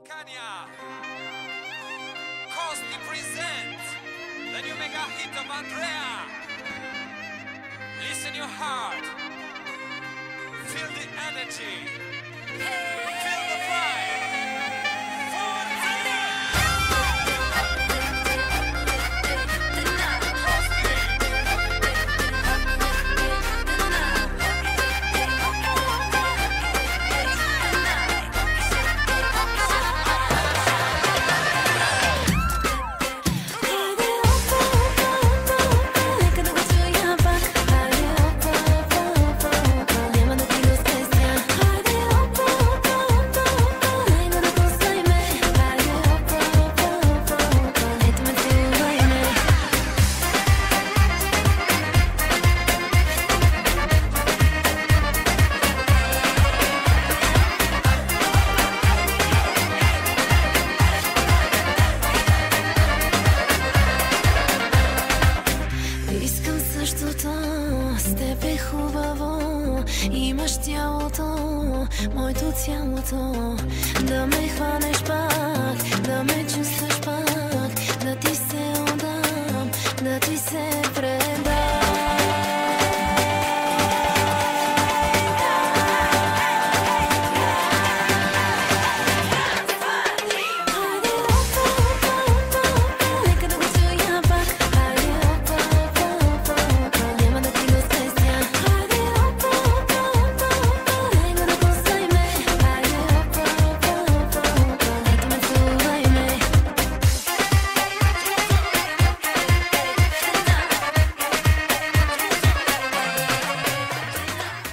Kanya. Costi presents the new mega hit of Andrea. Listen your heart. Feel the energy. Feel the vibe. С теб е хубаво, имаш тялото, моето цялото. Да ме хванеш пак, да ме чувстваш пак, да ти се отдам, да ти се